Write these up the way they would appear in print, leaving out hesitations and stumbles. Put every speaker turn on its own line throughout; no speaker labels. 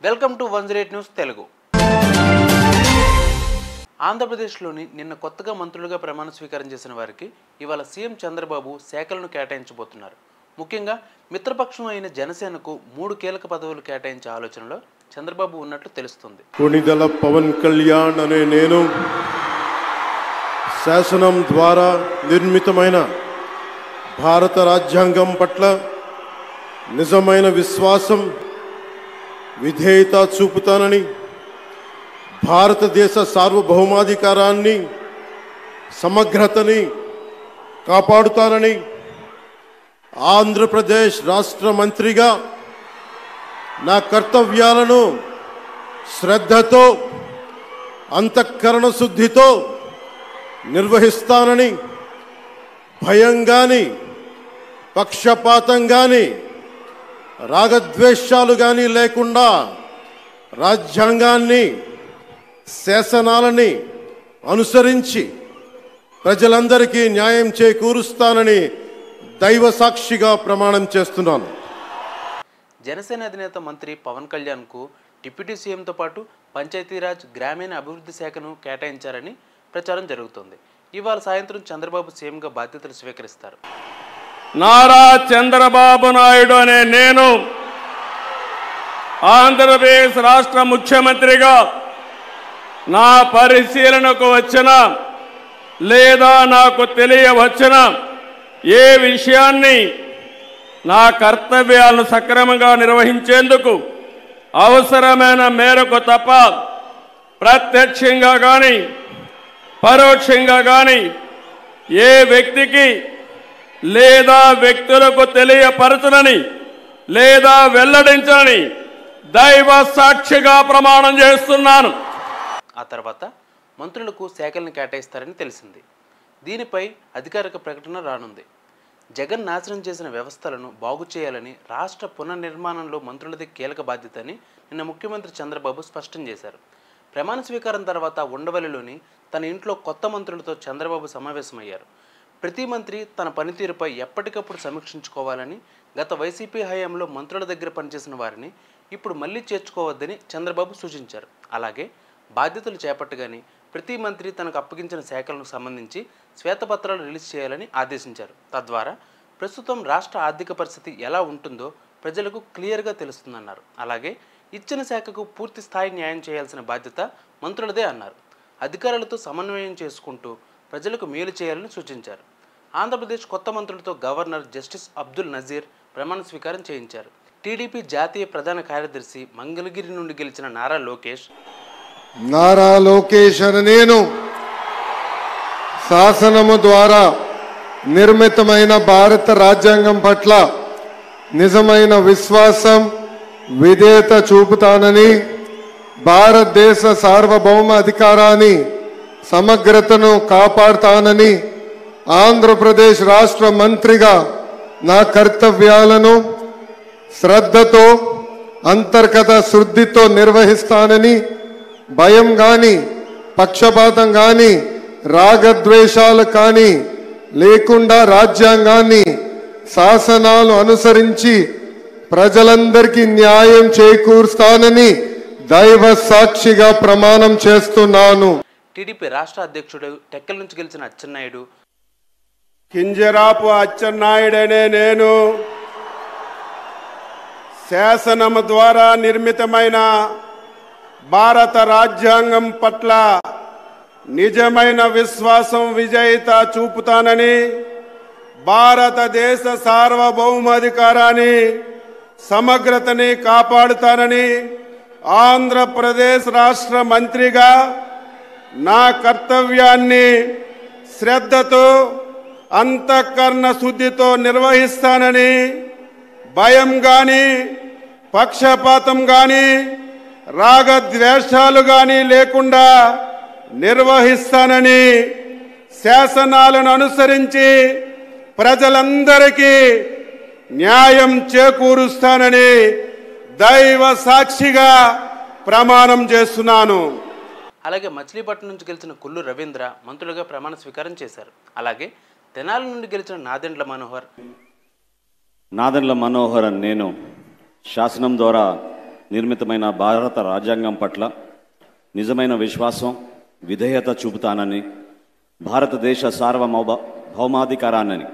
Welcome to 108 news Telugu. ఆంధ్రప్రదేశ్లోని నిన్న కొత్తగా మంత్రులుగా ప్రమాణ స్వీకారం చేసిన వారికి ఇవాళ సీఎం చంద్రబాబు శాఖలను కేటాయించబోతున్నారు. ముఖ్యంగా మిత్రపక్షం అయిన జనసేనకు 3 కీలక పదవులు కేటాయించే ఆలోచనలో చంద్రబాబు ఉన్నట్లు తెలుస్తుంది.
కొణిదెల పవన్ కళ్యాణ్ అనే నేను శాసనం ద్వారా నిర్మితమైన భారత రాజ్యాంగం పట్ల నిజమైన విశ్వాసం విధేయత చూపుతానని, భారతదేశ సార్వభౌమాధికారాన్ని సమగ్రతని కాపాడుతానని, ఆంధ్రప్రదేశ్ రాష్ట్ర మంత్రిగా నా కర్తవ్యాలను శ్రద్ధతో అంతఃకరణ శుద్ధితో నిర్వహిస్తానని, భయం గాని పక్షపాతం గాని రాగద్వేషాలు గాని లేకుండా రాజ్యాంగాన్ని శాసనాలని అనుసరించి ప్రజలందరికీ న్యాయం చేకూరుస్తానని దైవ సాక్షిగా ప్రమాణం చేస్తున్నాను.
జనసేన అధినేత మంత్రి పవన్ కళ్యాణ్కు డిప్యూటీ సీఎంతో పాటు పంచాయతీరాజ్ గ్రామీణ అభివృద్ధి శాఖను కేటాయించారని ప్రచారం జరుగుతోంది. ఇవాళ సాయంత్రం చంద్రబాబు సీఎంగా బాధ్యతలు స్వీకరిస్తారు.
నారా చంద్రబాబు నాయుడు అనే నేను ఆంధ్రప్రదేశ్ రాష్ట్ర ముఖ్యమంత్రిగా నా పరిశీలనకు వచ్చిన లేదా నాకు తెలియవచ్చిన ఏ విషయాన్ని నా కర్తవ్యాలను సక్రమంగా నిర్వహించేందుకు అవసరమైన మేరకు తప్ప ప్రత్యక్షంగా కానీ పరోక్షంగా కానీ ఏ వ్యక్తికి లేదా వ్యక్తులకు తెలియపరచనని లేదా వెల్లడించనని దైవ సాక్షిగా ప్రమాణం చేస్తున్నాను.
ఆ తర్వాత మంత్రులకు శాఖలను కేటాయిస్తారని తెలిసింది. దీనిపై అధికారిక ప్రకటన రానుంది. జగన్ నాశనం చేసిన వ్యవస్థలను బాగు చేయాలని రాష్ట్ర పునర్నిర్మాణంలో మంత్రులది కీలక బాధ్యత అని నిన్న ముఖ్యమంత్రి చంద్రబాబు స్పష్టం చేశారు. ప్రమాణ స్వీకారం తర్వాత ఉండవల్లిలోని తన ఇంట్లో కొత్త మంత్రులతో చంద్రబాబు సమావేశమయ్యారు. ప్రతి మంత్రి తన పనితీరుపై ఎప్పటికప్పుడు సమీక్షించుకోవాలని, గత వైసీపీ హయాంలో మంత్రుల దగ్గర పనిచేసిన వారిని ఇప్పుడు మళ్లీ చేర్చుకోవద్దని చంద్రబాబు సూచించారు. అలాగే బాధ్యతలు చేపట్టగానే ప్రతి మంత్రి తనకు అప్పగించిన శాఖలకు సంబంధించి శ్వేతపత్రాలు రిలీజ్ చేయాలని ఆదేశించారు. తద్వారా ప్రస్తుతం రాష్ట్ర ఆర్థిక పరిస్థితి ఎలా ఉంటుందో ప్రజలకు క్లియర్గా తెలుస్తుందన్నారు. అలాగే ఇచ్చిన శాఖకు పూర్తి స్థాయి న్యాయం చేయాల్సిన బాధ్యత మంత్రులదే అన్నారు. అధికారులతో సమన్వయం చేసుకుంటూ ప్రజలకు మేలు చేయాలని సూచించారు. ఆంధ్రప్రదేశ్ కొత్త మంత్రులతో గవర్నర్ జస్టిస్ అబ్దుల్ నజీర్ ప్రమాణ స్వీకారం చేయించారు. టీడీపీ జాతీయ ప్రధాన కార్యదర్శి మంగళగిరి నుండి గెలిచిన నారా లోకేష్
అనే నేను శాసనము ద్వారా నిర్మితమైన భారత రాజ్యాంగం పట్ల నిజమైన విశ్వాసం విధేయత చూపుతానని, భారతదేశ సార్వభౌమ అధికారాన్ని సమగ్రతను కాపాడుతానని, ఆంధ్రప్రదేశ్ రాష్ట్ర మంత్రిగా నా కర్తవ్యాలను శ్రద్ధతో అంతర్గత శుద్ధితో నిర్వహిస్తానని, భయం గాని పక్షపాతం గాని రాగద్వేషాలు కానీ లేకుండా రాజ్యాంగాన్ని శాసనాలు అనుసరించి ప్రజలందరికీ న్యాయం చేకూరుస్తానని దైవ సాక్షిగా ప్రమాణం చేస్తున్నాను.
టీడీపీ రాష్ట్ర అధ్యక్షుడు టెక్కల్ నుంచి గెలిచిన అచ్చెన్నాయుడు,
కింజరాపు అచ్చెన్నాయుడనే నేను శాసనము ద్వారా నిర్మితమైన భారత రాజ్యాంగం పట్ల నిజమైన విశ్వాసం విజేత చూపుతానని, భారతదేశ సార్వభౌమాధికారాన్ని సమగ్రతని కాపాడుతానని, ఆంధ్రప్రదేశ్ రాష్ట్ర మంత్రిగా నా కర్తవ్యాన్ని శ్రద్ధతో అంతఃకరణ శుద్ధితో నిర్వహిస్తానని, భయం గాని పక్షపాతం గాని రాగద్వేషాలు గాని లేకుండా నిర్వహిస్తానని, శాసనాలను అనుసరించి ప్రజలందరికీ న్యాయం చేకూరుస్తానని దైవ సాక్షిగా ప్రమాణం చేస్తున్నాను.
అలాగే మచిలీపట్నం నుంచి గెలిచిన కొల్లు రవీంద్ర మంత్రులుగా ప్రమాణ స్వీకారం చేశారు. అలాగే తెనాలి నుండి గెలిచిన నాదెండ్ల మనోహర్
నేను శాసనం ద్వారా నిర్మితమైన భారత రాజ్యాంగం పట్ల నిజమైన విశ్వాసం, విధేయత చూపుతానని, భారతదేశ భౌమాధికారాన్ని,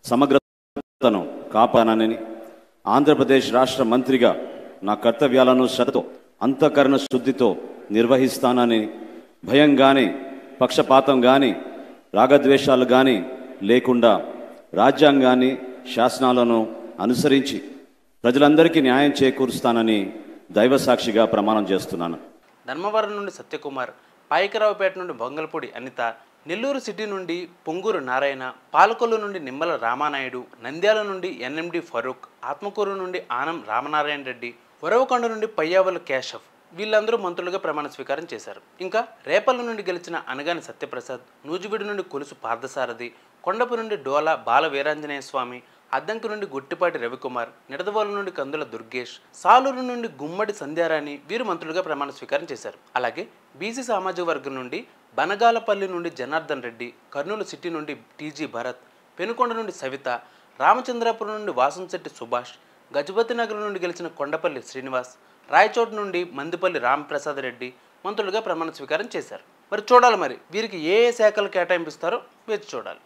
సమగ్రతను కాపాడనని, ఆంధ్రప్రదేశ్ రాష్ట్ర మంత్రిగా నా కర్తవ్యాలను శ్రద్ధతో, అంతఃకరణ శుద్ధితో నిర్వహిస్తానని, భయం కానీ, పక్షపాతం కానీ, రాగద్వేషాలు కానీ లేకుండా రాజ్యాంగాన్ని, శాసనాలను అనుసరించి ప్రజలందరికీ న్యాయం చేకూరుస్తానని దైవసాక్షిగా ప్రమాణం చేస్తున్నాను.
ధర్మవరం నుండి సత్యకుమార్, పాయకరావుపేట నుండి బొంగల్పూడి అనిత, నెల్లూరు సిటీ నుండి పొంగూరు నారాయణ, పాలకొల్లు నుండి నిమ్మల రామానాయుడు, నంద్యాల నుండి ఎన్ఎండి ఫరూక్, ఆత్మకూరు నుండి ఆనం రామనారాయణ రెడ్డి, వరవకొండ నుండి పయ్యావల కేశవ్ వీళ్ళందరూ మంత్రులుగా ప్రమాణ స్వీకారం చేశారు. ఇంకా రేపల్ల నుండి గెలిచిన అనగాని సత్యప్రసాద్, నూజివీడు నుండి కొలుసు పార్థసారథి, కొండపు నుండి డోలా బాల వీరాంజనేయ స్వామి, అద్దంకి నుండి గుట్టిపాటి రవికుమార్, నిడదవోలు నుండి కందుల దుర్గేష్, సాలూరు నుండి గుమ్మడి సంధ్యారాణి వీరు మంత్రులుగా ప్రమాణ స్వీకారం చేశారు. అలాగే బీసీ సామాజిక వర్గం నుండి బనగాలపల్లి నుండి జనార్దన్ రెడ్డి, కర్నూలు సిటీ నుండి టీజీ భరత్, పెనుకొండ నుండి సవిత, రామచంద్రాపురం నుండి వాసంశెట్టి సుభాష్, గజపతి నగరం నుండి గెలిచిన కొండపల్లి శ్రీనివాస్, రాయచోటు నుండి మందిపల్లి రామప్రసాద్ రెడ్డి మంత్రులుగా ప్రమాణ స్వీకారం చేశారు. మరి చూడాలి, మరి వీరికి ఏ శాఖలు కేటాయింపిస్తారో వేచి చూడాలి.